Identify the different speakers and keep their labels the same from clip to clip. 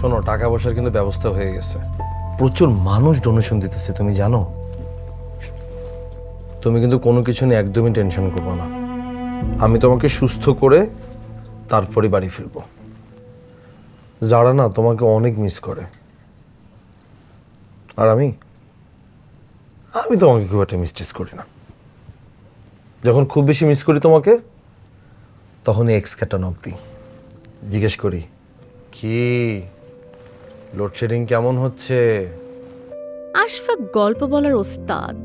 Speaker 1: শোনো, টাকা পয়সার কিন্তু ব্যবস্থা হয়ে গেছে, প্রচুর মানুষ ডোনেশন দিতেছে, তুমি জানো। তুমি কিন্তু কোনো কিছু নিয়ে একদমই টেনশন করবো না। আমি তোমাকে সুস্থ করে তারপরে বাড়ি ফিরবো। যারা না তোমাকে অনেক মিস করে, আর আমি তোমাকে খুব একটা মিস করি না। যখন খুব বেশি মিস করি তোমাকে, তখনই এক্সকে নক দিই, জিজ্ঞেস করি কি লোডশেডিং কেমন হচ্ছে।
Speaker 2: আশফাক গল্প বলার ওস্তাদ।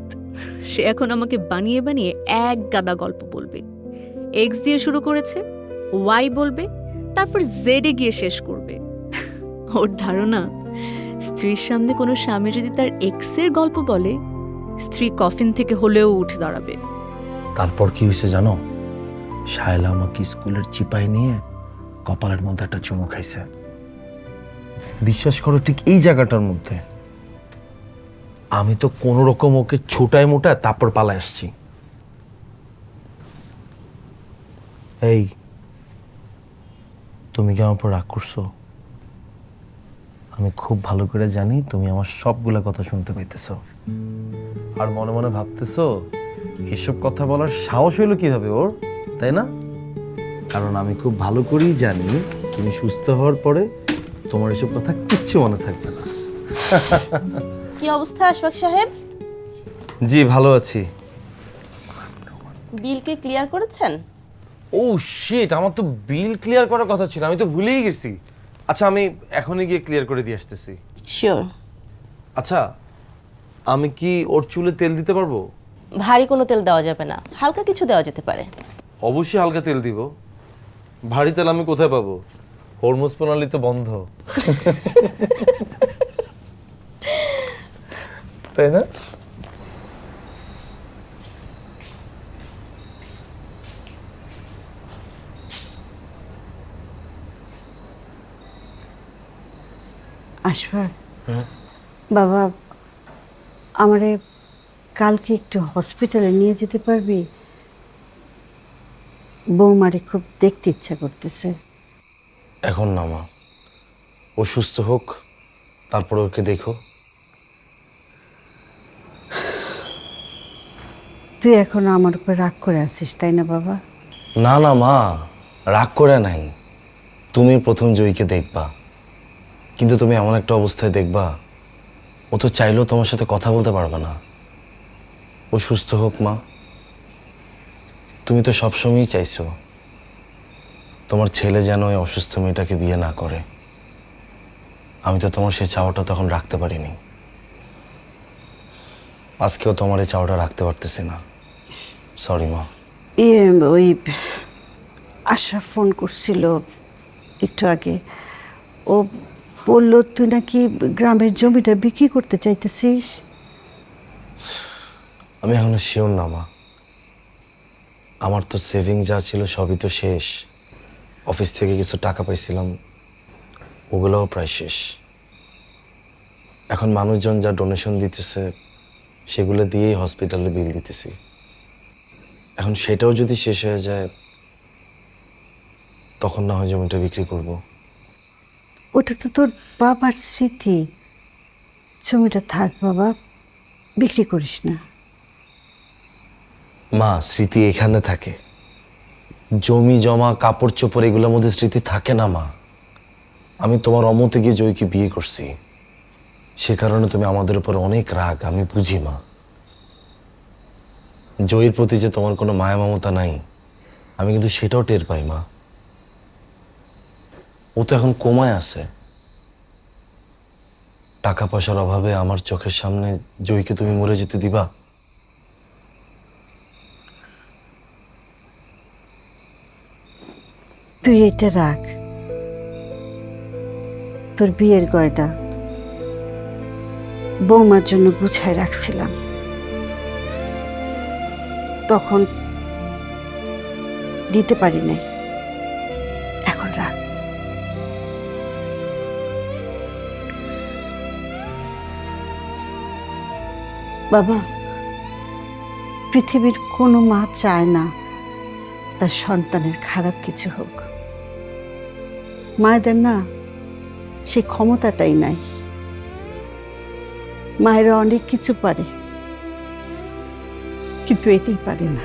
Speaker 2: সে এখন আমাকে বানিয়ে বানিয়ে এক গাদা গল্প বলবে। এক্স দিয়ে শুরু করেছে, ওয়াই বলবে, তারপর জেডে গিয়ে শেষ করবে। ওর ধারণা, স্ত্রীর সামনে কোনো স্বামী যদি তার এক্সের গল্প বলে, স্ত্রী কফিন থেকে হলেও উঠে দাঁড়াবে।
Speaker 1: তারপর কি হয়েছে জানো? শায়লা আমাকে স্কুলের চিপাই নিয়ে কপালের মধ্যে একটা চুমু খাইছে। বিশ্বাস করো, ঠিক এই জায়গাটার মধ্যে। আমি তো কোনো রকম ওকে ছুটায় মোটায় তারপর পালা আসছি। এই, তুমি কি আমার উপর রাগ করছো? আমি খুব ভালো করে জানি তুমি আমার সবগুলা কথা শুনতে পাইতেছো, আর মনে মনে ভাবতেছো এসব কথা বলার সাহস হইলো কিভাবে ওর, তাই না? কারণ আমি খুব ভালো করেই জানি তুমি সুস্থ হওয়ার পরে তোমার এসব কথা কিচ্ছু মনে থাকবে না।
Speaker 3: কি অবস্থা আশফাক সাহেব?
Speaker 1: জি ভালো আছি।
Speaker 3: বিল কি ক্লিয়ার করেছেন?
Speaker 1: ও শিট, আমার তো বিল ক্লিয়ার করার কথা ছিল, আমি তো ভুলেই গেছি। আচ্ছা, আমি এখনই গিয়ে ক্লিয়ার করে দিয়ে আসতেছি।
Speaker 3: শিওর।
Speaker 1: আচ্ছা, আমি কি ওর চুলে তেল দিতে পারবো?
Speaker 3: ভারী কোনো তেল দেওয়া যাবে না, হালকা কিছু দেওয়া যেতে পারে।
Speaker 1: অবশ্যই হালকা তেল দিব। ভারী তেল আমি কোথায় পাবো? হরমোজ প্রণালী তো বন্ধ। তাই না?
Speaker 4: আশফাক, বাবা, আমারে কালকে একটু হসপিটালে নিয়ে যেতে পারবি? বৌমারে খুব দেখতে ইচ্ছা করতেছে।
Speaker 1: এখন না মা, ও সুস্থ হোক, তারপর ওকে দেখো।
Speaker 4: তুই এখন আমার উপর রাগ করে আছিস, তাই না বাবা?
Speaker 1: না না মা, রাগ করে নাই। তুমি প্রথম জয়ীকে দেখবা, কিন্তু তুমি এমন একটা অবস্থায় দেখবা ও তো চাইলেও তোমার সাথে কথা বলতে পারবে না। ও সুস্থ হোক মা। তুমি তো সবসময়ই চাইছো তোমার ছেলে যেন ওই অসুস্থ মেয়েটাকে বিয়ে না করে। আমি তো তোমার সেই চাওয়াটা তখন রাখতে পারিনি। আজকেও তোমার এই চাওয়াটা রাখতে পারতেছি না। সরি মা।
Speaker 4: ওই আশা ফোন করছিল একটু আগে। ও বলল তুই নাকি গ্রামের জমিটা বিক্রি করতে চাইতেছিস।
Speaker 1: আমি এখনো শিওর না মা। আমার তো সেভিং যা ছিল সবই তো শেষ। অফিস থেকে কিছু টাকা পাইছিলাম, ওগুলোও প্রায় শেষ। এখন মানুষজন যা ডোনেশন দিতেছে সেগুলো দিয়েই হসপিটালে বিল দিতেছি। এখন সেটাও যদি শেষ হয়ে যায়, তখন না হয় জমিটা বিক্রি করব।
Speaker 4: ওটা তো তোর বাবার স্মৃতি। জমিটা থাক বাবা, বিক্রি করিস না।
Speaker 1: মা, স্মৃতি এখানে থাকে, জমি জমা কাপড় চোপড় এগুলোর মধ্যে স্মৃতি থাকে না মা। আমি তোমার অমতে গিয়ে জয়কে বিয়ে করছি, সে কারণে তুমি আমাদের উপর অনেক রাগ, আমি বুঝি মা। জয়ের প্রতি যে তোমার কোনো মায়া মমতা নাই, আমি কিন্তু সেটাও টের পাই মা। ও তো এখন কোমায় আছে। টাকা পয়সার অভাবে আমার চোখের সামনে জয়কে তুমি মরে যেতে দিবা?
Speaker 4: তুই এটা রাখ, তোর বিয়ের গয়না বৌমার জন্য গুছায় রাখছিলাম, তখন দিতে পারি নাই। এখন রাখ। বাবা, পৃথিবীর কোনো মা চায় না তার সন্তানের খারাপ কিছু হোক। মায়েদের না সেই ক্ষমতাটাই নাই। মায়েরা অনেক কিছু পারে, কিন্তু এটাই পারে না।